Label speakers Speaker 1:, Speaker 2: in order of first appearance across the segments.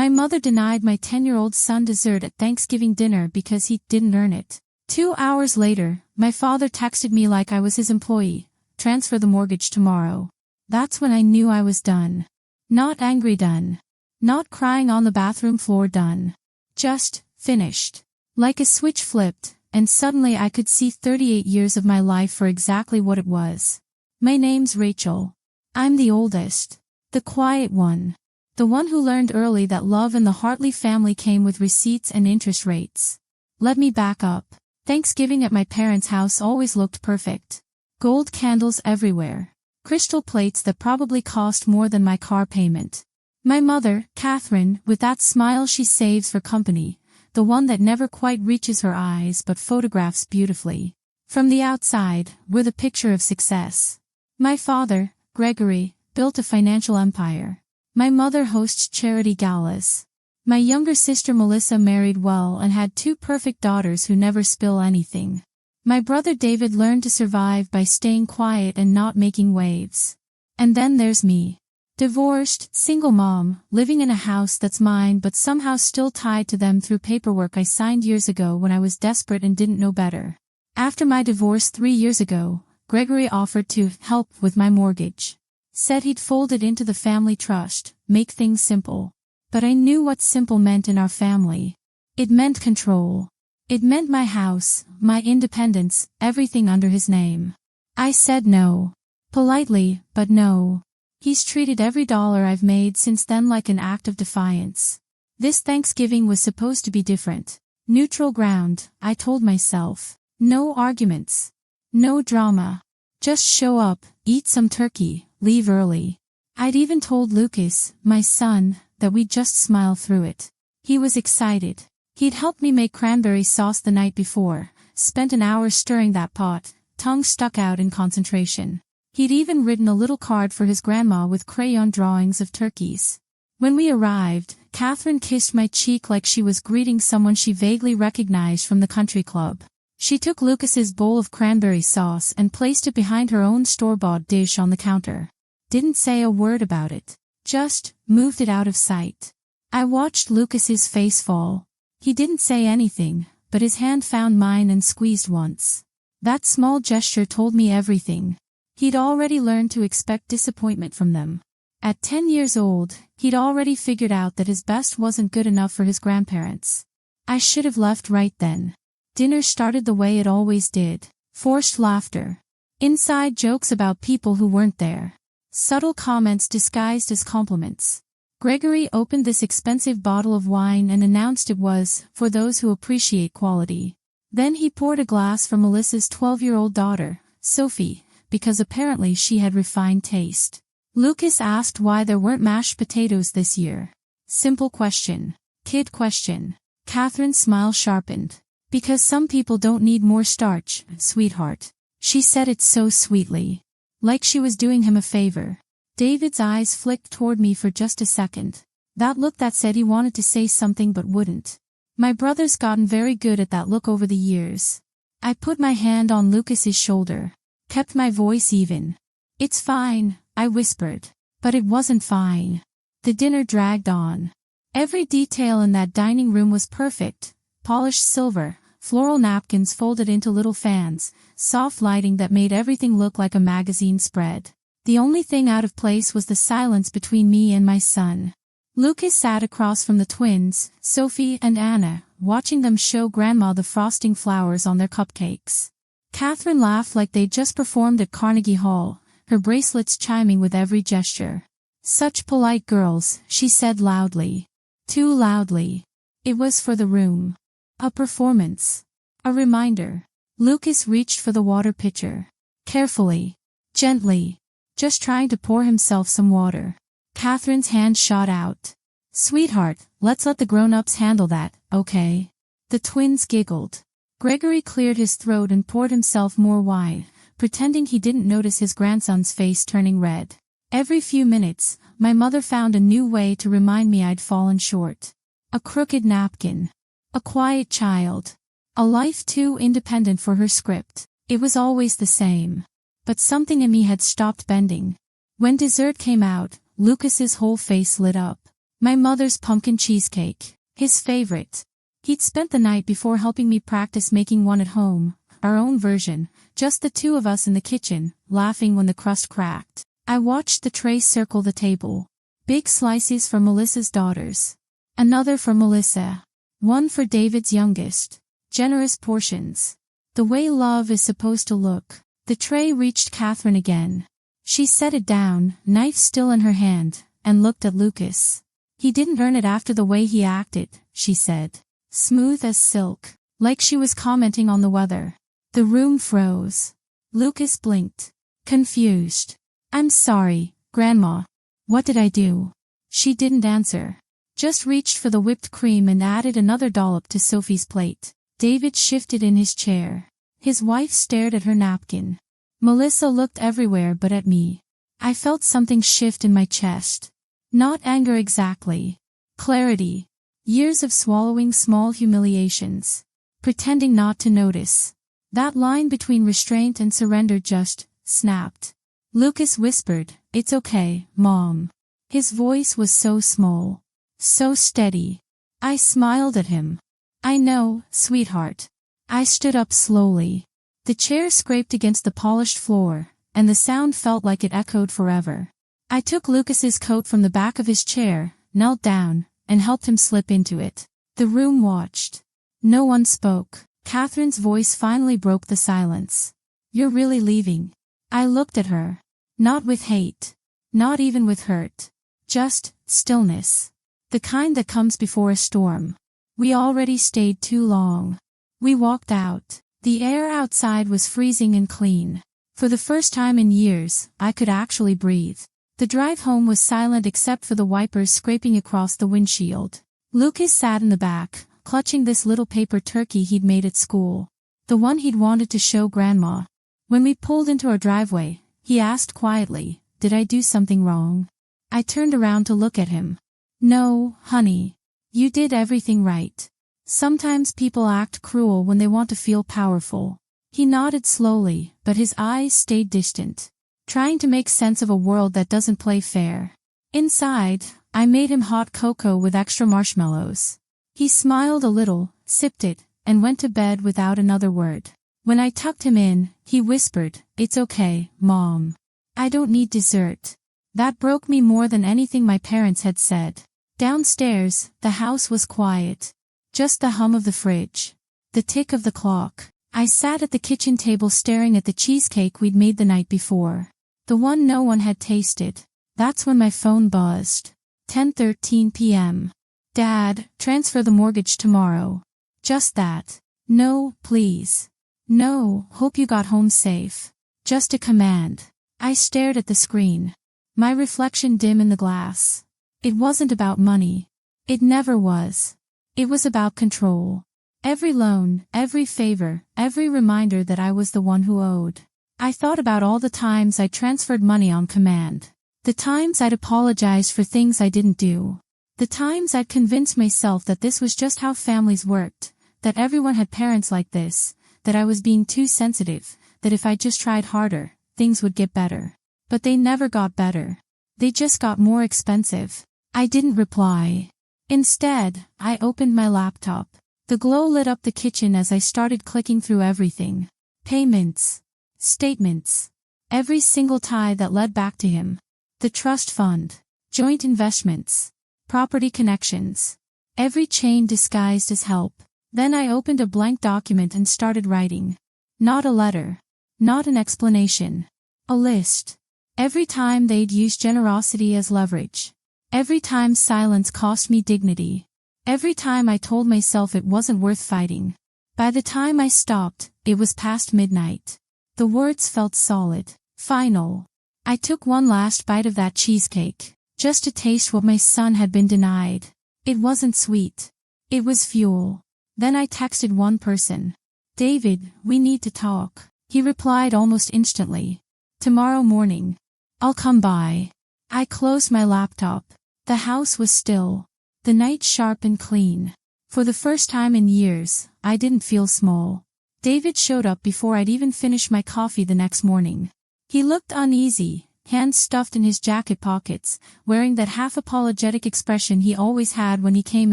Speaker 1: My mother denied my 10-year-old son dessert at Thanksgiving dinner because he didn't earn it. 2 hours later, my father texted me like I was his employee, "Transfer the mortgage tomorrow." That's when I knew I was done. Not angry done. Not crying on the bathroom floor done. Just finished. Like a switch flipped, and suddenly I could see 38 years of my life for exactly what it was. My name's Rachel. I'm the oldest. The quiet one. The one who learned early that love in the Hartley family came with receipts and interest rates. Let me back up. Thanksgiving at my parents' house always looked perfect. Gold candles everywhere. Crystal plates that probably cost more than my car payment. My mother, Catherine, with that smile she saves for company, the one that never quite reaches her eyes but photographs beautifully. From the outside, we're the picture of success. My father, Gregory, built a financial empire. My mother hosts charity galas. My younger sister Melissa married well and had 2 perfect daughters who never spill anything. My brother David learned to survive by staying quiet and not making waves. And then there's me. Divorced, single mom, living in a house that's mine but somehow still tied to them through paperwork I signed years ago when I was desperate and didn't know better. After my divorce 3 years ago, Gregory offered to help with my mortgage. Said he'd fold it into the family trust, make things simple. But I knew what simple meant in our family. It meant control. It meant my house, my independence, everything under his name. I said no. Politely, but no. He's treated every dollar I've made since then like an act of defiance. This Thanksgiving was supposed to be different. Neutral ground, I told myself. No arguments. No drama. Just show up, eat some turkey, leave early. I'd even told Lucas, my son, that we'd just smile through it. He was excited. He'd helped me make cranberry sauce the night before, spent an hour stirring that pot, tongue stuck out in concentration. He'd even written a little card for his grandma with crayon drawings of turkeys. When we arrived, Catherine kissed my cheek like she was greeting someone she vaguely recognized from the country club. She took Lucas's bowl of cranberry sauce and placed it behind her own store-bought dish on the counter. Didn't say a word about it. Just moved it out of sight. I watched Lucas's face fall. He didn't say anything, but his hand found mine and squeezed once. That small gesture told me everything. He'd already learned to expect disappointment from them. At 10 years old, he'd already figured out that his best wasn't good enough for his grandparents. I should have left right then. Dinner started the way it always did. Forced laughter. Inside jokes about people who weren't there. Subtle comments disguised as compliments. Gregory opened this expensive bottle of wine and announced it was for those who appreciate quality. Then he poured a glass for Melissa's 12-year-old daughter, Sophie, because apparently she had refined taste. Lucas asked why there weren't mashed potatoes this year. Simple question. Kid question. Catherine's smile sharpened. Because some people don't need more starch, sweetheart. She said it so sweetly. Like she was doing him a favor. David's eyes flicked toward me for just a second. That look that said he wanted to say something but wouldn't. My brother's gotten very good at that look over the years. I put my hand on Lucas's shoulder. Kept my voice even. It's fine, I whispered. But it wasn't fine. The dinner dragged on. Every detail in that dining room was perfect. Polished silver, floral napkins folded into little fans, soft lighting that made everything look like a magazine spread. The only thing out of place was the silence between me and my son. Lucas sat across from the twins, Sophie and Anna, watching them show Grandma the frosting flowers on their cupcakes. Catherine laughed like they'd just performed at Carnegie Hall, her bracelets chiming with every gesture. Such polite girls, she said loudly. Too loudly. It was for the room. A performance. A reminder. Lucas reached for the water pitcher. Carefully. Gently. Just trying to pour himself some water. Catherine's hand shot out. Sweetheart, let's let the grown-ups handle that, okay? The twins giggled. Gregory cleared his throat and poured himself more wine, pretending he didn't notice his grandson's face turning red. Every few minutes, my mother found a new way to remind me I'd fallen short. A crooked napkin. A quiet child. A life too independent for her script. It was always the same. But something in me had stopped bending. When dessert came out, Lucas's whole face lit up. My mother's pumpkin cheesecake. His favorite. He'd spent the night before helping me practice making one at home, our own version, just the two of us in the kitchen, laughing when the crust cracked. I watched the tray circle the table. Big slices for Melissa's daughters. Another for Melissa. One for David's youngest. Generous portions. The way love is supposed to look. The tray reached Catherine again. She set it down, knife still in her hand, and looked at Lucas. He didn't earn it after the way he acted, she said. Smooth as silk, like she was commenting on the weather. The room froze. Lucas blinked. Confused. I'm sorry, Grandma. What did I do? She didn't answer. Just reached for the whipped cream and added another dollop to Sophie's plate. David shifted in his chair. His wife stared at her napkin. Melissa looked everywhere but at me. I felt something shift in my chest. Not anger exactly. Clarity. Years of swallowing small humiliations. Pretending not to notice. That line between restraint and surrender just snapped. Lucas whispered, "It's okay, Mom." His voice was so small. So steady. I smiled at him. I know, sweetheart. I stood up slowly. The chair scraped against the polished floor, and the sound felt like it echoed forever. I took Lucas's coat from the back of his chair, knelt down, and helped him slip into it. The room watched. No one spoke. Catherine's voice finally broke the silence. "You're really leaving?" I looked at her. Not with hate. Not even with hurt. Just stillness. The kind that comes before a storm. We already stayed too long. We walked out. The air outside was freezing and clean. For the first time in years, I could actually breathe. The drive home was silent except for the wipers scraping across the windshield. Lucas sat in the back, clutching this little paper turkey he'd made at school. The one he'd wanted to show Grandma. When we pulled into our driveway, he asked quietly, "Did I do something wrong?" I turned around to look at him. "No, honey. You did everything right. Sometimes people act cruel when they want to feel powerful." He nodded slowly, but his eyes stayed distant. Trying to make sense of a world that doesn't play fair. Inside, I made him hot cocoa with extra marshmallows. He smiled a little, sipped it, and went to bed without another word. When I tucked him in, he whispered, "It's okay, Mom. I don't need dessert." That broke me more than anything my parents had said. Downstairs, the house was quiet. Just the hum of the fridge. The tick of the clock. I sat at the kitchen table staring at the cheesecake we'd made the night before. The one no one had tasted. That's when my phone buzzed. 10:13 p.m. "Dad, transfer the mortgage tomorrow." Just that. "No, please." "No, hope you got home safe." Just a command. I stared at the screen. My reflection dim in the glass. It wasn't about money. It never was. It was about control. Every loan, every favor, every reminder that I was the one who owed. I thought about all the times I transferred money on command. The times I'd apologized for things I didn't do. The times I'd convinced myself that this was just how families worked, that everyone had parents like this, that I was being too sensitive, that if I just tried harder, things would get better. But they never got better. They just got more expensive. I didn't reply. Instead, I opened my laptop. The glow lit up the kitchen as I started clicking through everything. Payments. Statements. Every single tie that led back to him. The trust fund. Joint investments. Property connections. Every chain disguised as help. Then I opened a blank document and started writing. Not a letter. Not an explanation. A list. Every time they'd used generosity as leverage. Every time silence cost me dignity. Every time I told myself it wasn't worth fighting. By the time I stopped, it was past midnight. The words felt solid. Final. I took one last bite of that cheesecake, just to taste what my son had been denied. It wasn't sweet. It was fuel. Then I texted one person. "David, we need to talk." He replied almost instantly. "Tomorrow morning. I'll come by." I closed my laptop. The house was still. The night sharp and clean. For the first time in years, I didn't feel small. David showed up before I'd even finished my coffee the next morning. He looked uneasy, hands stuffed in his jacket pockets, wearing that half-apologetic expression he always had when he came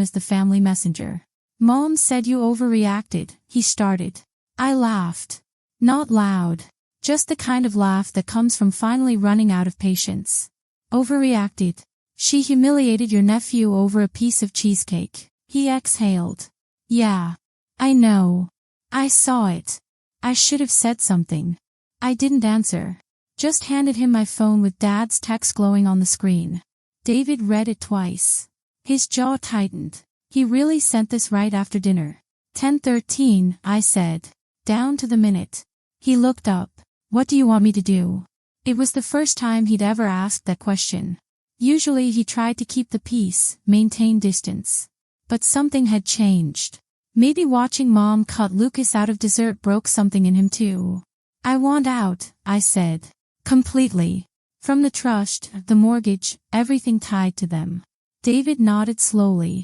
Speaker 1: as the family messenger. "Mom said you overreacted," he started. I laughed. Not loud. Just the kind of laugh that comes from finally running out of patience. "Overreacted? She humiliated your nephew over a piece of cheesecake." He exhaled. "Yeah. I know. I saw it. I should have said something." I didn't answer. Just handed him my phone with Dad's text glowing on the screen. David read it twice. His jaw tightened. He really sent this right after dinner. 10:13, I said. Down to the minute. He looked up. "What do you want me to do?" It was the first time he'd ever asked that question. Usually he tried to keep the peace, maintain distance. But something had changed. Maybe watching Mom cut Lucas out of dessert broke something in him too. "I want out," I said. "Completely. From the trust, the mortgage, everything tied to them." David nodded slowly.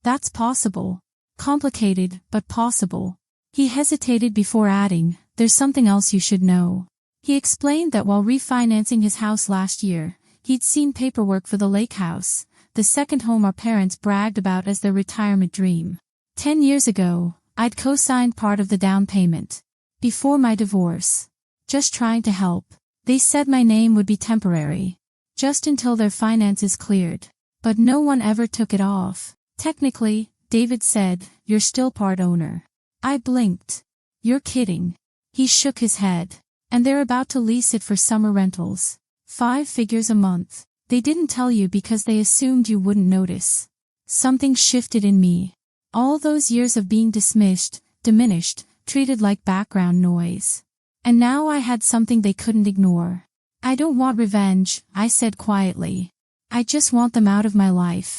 Speaker 1: "That's possible. Complicated, but possible." He hesitated before adding, "There's something else you should know." He explained that while refinancing his house last year, he'd seen paperwork for the lake house, the second home our parents bragged about as their retirement dream. 10 years ago, I'd co-signed part of the down payment. Before my divorce. Just trying to help. They said my name would be temporary. Just until their finances cleared. But no one ever took it off. "Technically," David said, "you're still part owner." I blinked. "You're kidding." He shook his head. "And they're about to lease it for summer rentals. 5 figures a month. They didn't tell you because they assumed you wouldn't notice." Something shifted in me. All those years of being dismissed, diminished, treated like background noise. And now I had something they couldn't ignore. "I don't want revenge," I said quietly. "I just want them out of my life."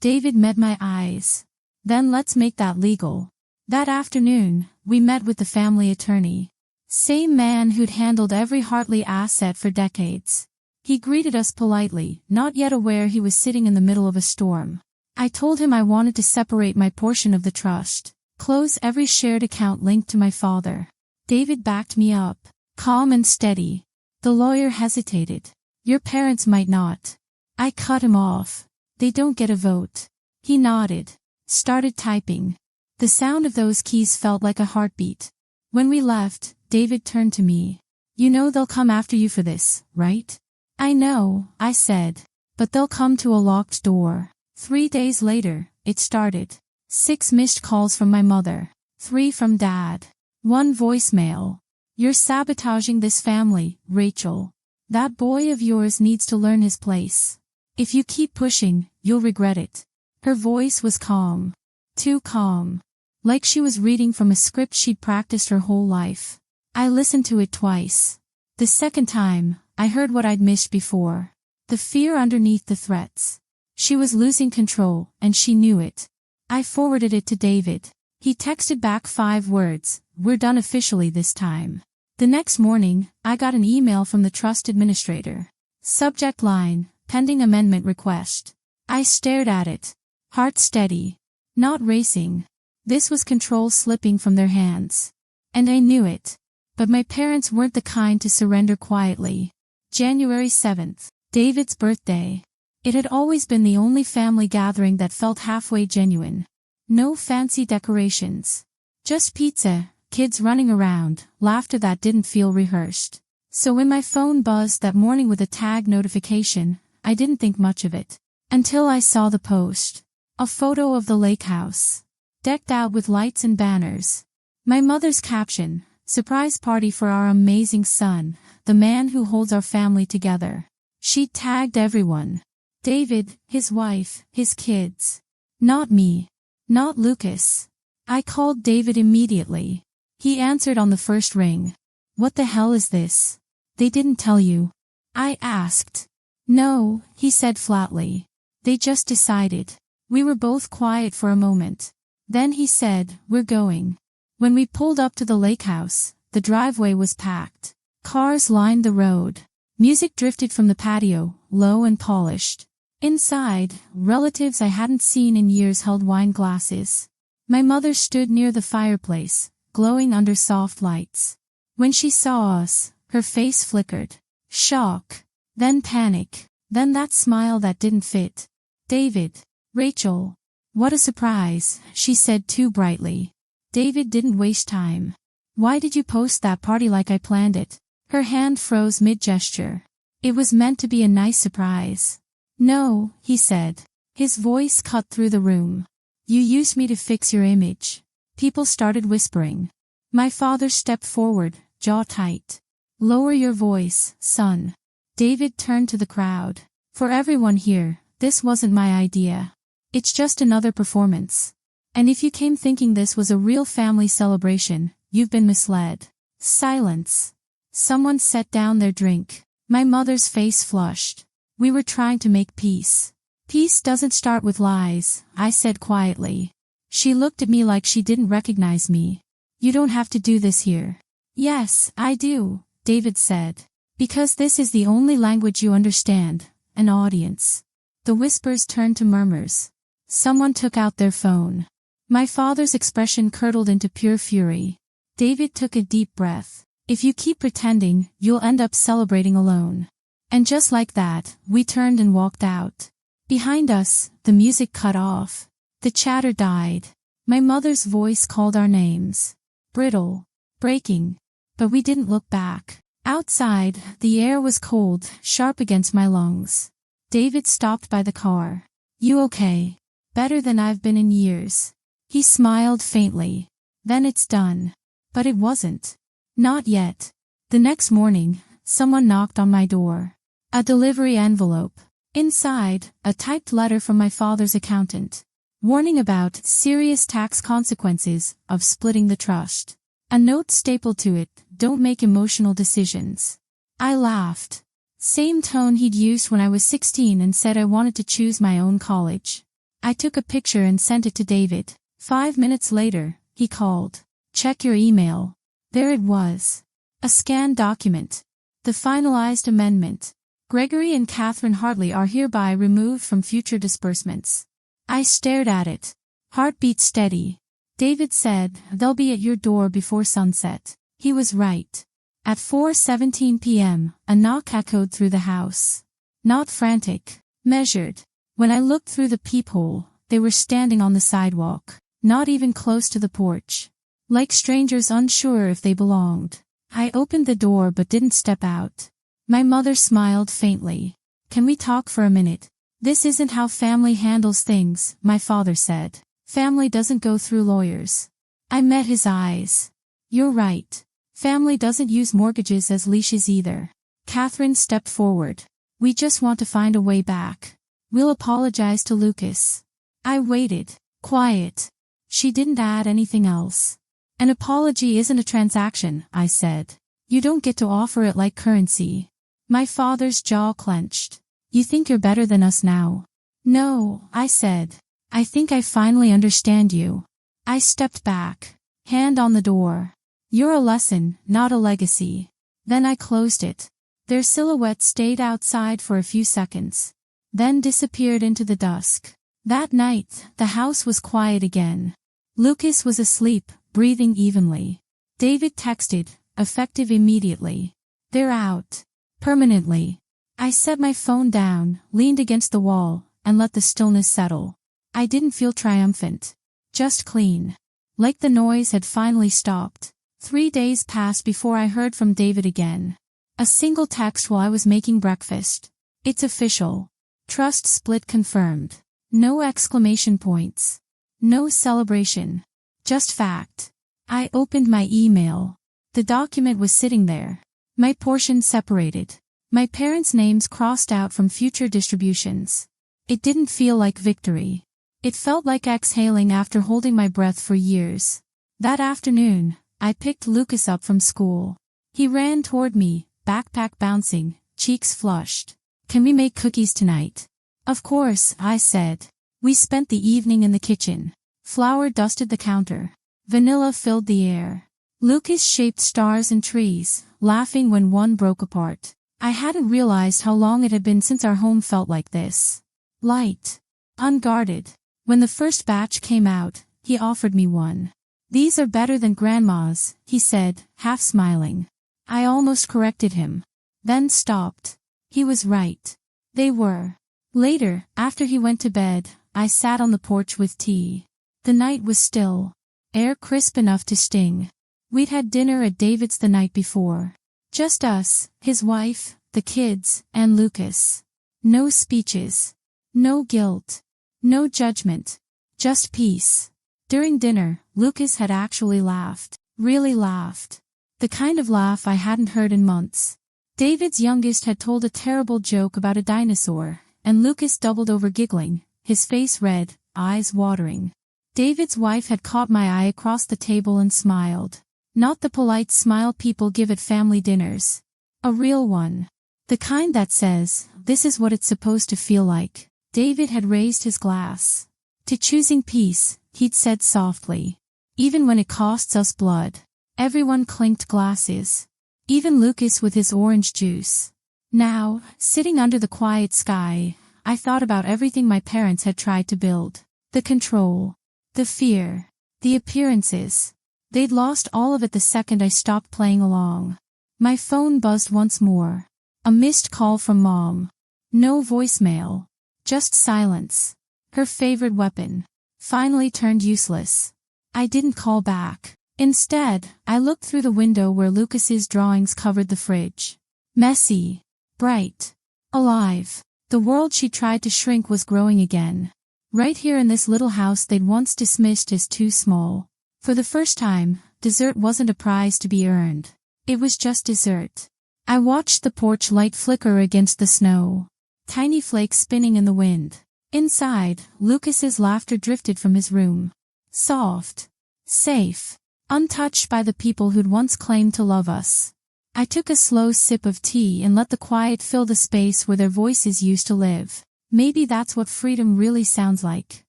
Speaker 1: David met my eyes. "Then let's make that legal." That afternoon, we met with the family attorney. Same man who'd handled every Hartley asset for decades. He greeted us politely, not yet aware he was sitting in the middle of a storm. I told him I wanted to separate my portion of the trust, close every shared account linked to my father. David backed me up, calm and steady. The lawyer hesitated. "Your parents might not." I cut him off. "They don't get a vote." He nodded, started typing. The sound of those keys felt like a heartbeat. When we left, David turned to me. "You know they'll come after you for this, right?" "I know," I said. "But they'll come to a locked door." 3 days later, it started. 6 missed calls from my mother. 3 from Dad. 1 voicemail. "You're sabotaging this family, Rachel. That boy of yours needs to learn his place. If you keep pushing, you'll regret it." Her voice was calm. Too calm. Like she was reading from a script she'd practiced her whole life. I listened to it twice. The second time, I heard what I'd missed before. The fear underneath the threats. She was losing control, and she knew it. I forwarded it to David. He texted back 5 words, "We're done officially this time." The next morning, I got an email from the trust administrator. Subject line, "Pending amendment request." I stared at it. Heart steady. Not racing. This was control slipping from their hands. And I knew it. But my parents weren't the kind to surrender quietly. January 7th. David's birthday. It had always been the only family gathering that felt halfway genuine. No fancy decorations. Just pizza, kids running around, laughter that didn't feel rehearsed. So when my phone buzzed that morning with a tag notification, I didn't think much of it. Until I saw the post. A photo of the lake house. Decked out with lights and banners. My mother's caption, "Surprise party for our amazing son, the man who holds our family together." She tagged everyone. David, his wife, his kids. Not me. Not Lucas. I called David immediately. He answered on the first ring. "What the hell is this? They didn't tell you?" I asked. "No," he said flatly. "They just decided." We were both quiet for a moment. Then he said, "We're going." When we pulled up to the lake house, the driveway was packed. Cars lined the road. Music drifted from the patio, low and polished. Inside, relatives I hadn't seen in years held wine glasses. My mother stood near the fireplace, glowing under soft lights. When she saw us, her face flickered. Shock. Then panic. Then that smile that didn't fit. David. Rachel. What a surprise, she said too brightly. David didn't waste time. Why did you post that party like I planned it? Her hand froze mid-gesture. It was meant to be a nice surprise. No, he said. His voice cut through the room. You used me to fix your image. People started whispering. My father stepped forward, jaw tight. Lower your voice, son. David turned to the crowd. For everyone here, this wasn't my idea. It's just another performance. And if you came thinking this was a real family celebration, you've been misled. Silence. Someone set down their drink. My mother's face flushed. We were trying to make peace. Peace doesn't start with lies, I said quietly. She looked at me like she didn't recognize me. You don't have to do this here. Yes, I do, David said. Because this is the only language you understand, an audience. The whispers turned to murmurs. Someone took out their phone. My father's expression curdled into pure fury. David took a deep breath. If you keep pretending, you'll end up celebrating alone. And just like that, we turned and walked out. Behind us, the music cut off. The chatter died. My mother's voice called our names. Brittle. Breaking. But we didn't look back. Outside, the air was cold, sharp against my lungs. David stopped by the car. You okay? Better than I've been in years. He smiled faintly. Then it's done. But it wasn't. Not yet. The next morning, someone knocked on my door. A delivery envelope. Inside, a typed letter from my father's accountant. Warning about serious tax consequences of splitting the trust. A note stapled to it, don't make emotional decisions. I laughed. Same tone he'd used when I was 16 and said I wanted to choose my own college. I took a picture and sent it to David. 5 minutes later, he called. Check your email. There it was. A scanned document. The finalized amendment. Gregory and Catherine Hartley are hereby removed from future disbursements. I stared at it. Heartbeat steady. David said, they'll be at your door before sunset. He was right. At 4:17 p.m., a knock echoed through the house. Not frantic. Measured. When I looked through the peephole, they were standing on the sidewalk. Not even close to the porch. Like strangers unsure if they belonged. I opened the door but didn't step out. My mother smiled faintly. Can we talk for a minute? This isn't how family handles things, my father said. Family doesn't go through lawyers. I met his eyes. You're right. Family doesn't use mortgages as leashes either. Catherine stepped forward. We just want to find a way back. We'll apologize to Lucas. I waited. Quiet. She didn't add anything else. An apology isn't a transaction, I said. You don't get to offer it like currency. My father's jaw clenched. You think you're better than us now? No, I said. I think I finally understand you. I stepped back. Hand on the door. You're a lesson, not a legacy. Then I closed it. Their silhouette stayed outside for a few seconds. Then disappeared into the dusk. That night, the house was quiet again. Lucas was asleep, breathing evenly. David texted, effective immediately. They're out. Permanently. I set my phone down, leaned against the wall, and let the stillness settle. I didn't feel triumphant. Just clean. Like the noise had finally stopped. 3 days passed before I heard from David again. A single text while I was making breakfast. It's official. Trust split confirmed. No exclamation points. No celebration. Just fact. I opened my email. The document was sitting there. My portion separated. My parents' names crossed out from future distributions. It didn't feel like victory. It felt like exhaling after holding my breath for years. That afternoon, I picked Lucas up from school. He ran toward me, backpack bouncing, cheeks flushed. Can we make cookies tonight? Of course, I said. We spent the evening in the kitchen. Flour dusted the counter. Vanilla filled the air. Lucas shaped stars and trees, laughing when one broke apart. I hadn't realized how long it had been since our home felt like this. Light. Unguarded. When the first batch came out, he offered me one. These are better than Grandma's, he said, half smiling. I almost corrected him. Then stopped. He was right. They were. Later, after he went to bed, I sat on the porch with tea. The night was still. Air crisp enough to sting. We'd had dinner at David's the night before. Just us, his wife, the kids, and Lucas. No speeches. No guilt. No judgment. Just peace. During dinner, Lucas had actually laughed. Really laughed. The kind of laugh I hadn't heard in months. David's youngest had told a terrible joke about a dinosaur, and Lucas doubled over giggling, his face red, eyes watering. David's wife had caught my eye across the table and smiled. Not the polite smile people give at family dinners. A real one. The kind that says, "This is what it's supposed to feel like." David had raised his glass. "To choosing peace," he'd said softly. "Even when it costs us blood." Everyone clinked glasses. Even Lucas with his orange juice. Now, sitting under the quiet sky, I thought about everything my parents had tried to build. The control. The fear. The appearances. They'd lost all of it the second I stopped playing along. My phone buzzed once more. A missed call from Mom. No voicemail. Just silence. Her favorite weapon. Finally turned useless. I didn't call back. Instead, I looked through the window where Lucas's drawings covered the fridge. Messy. Bright. Alive. The world she tried to shrink was growing again. Right here in this little house they'd once dismissed as too small. For the first time, dessert wasn't a prize to be earned. It was just dessert. I watched the porch light flicker against the snow. Tiny flakes spinning in the wind. Inside, Lucas's laughter drifted from his room. Soft. Safe. Untouched by the people who'd once claimed to love us. I took a slow sip of tea and let the quiet fill the space where their voices used to live. Maybe that's what freedom really sounds like.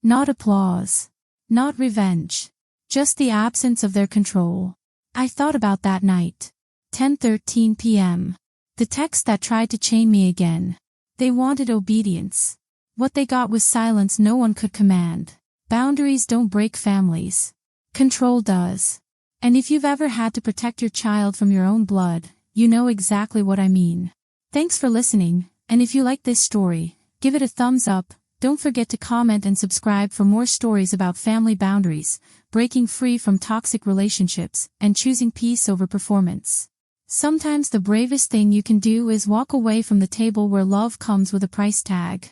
Speaker 1: Not applause. Not revenge. Just the absence of their control. I thought about that night. 10:13 p.m. The text that tried to chain me again. They wanted obedience. What they got was silence no one could command. Boundaries don't break families. Control does. And if you've ever had to protect your child from your own blood, you know exactly what I mean. Thanks for listening, and if you like this story, give it a thumbs up. Don't forget to comment and subscribe for more stories about family boundaries, breaking free from toxic relationships, and choosing peace over performance. Sometimes the bravest thing you can do is walk away from the table where love comes with a price tag.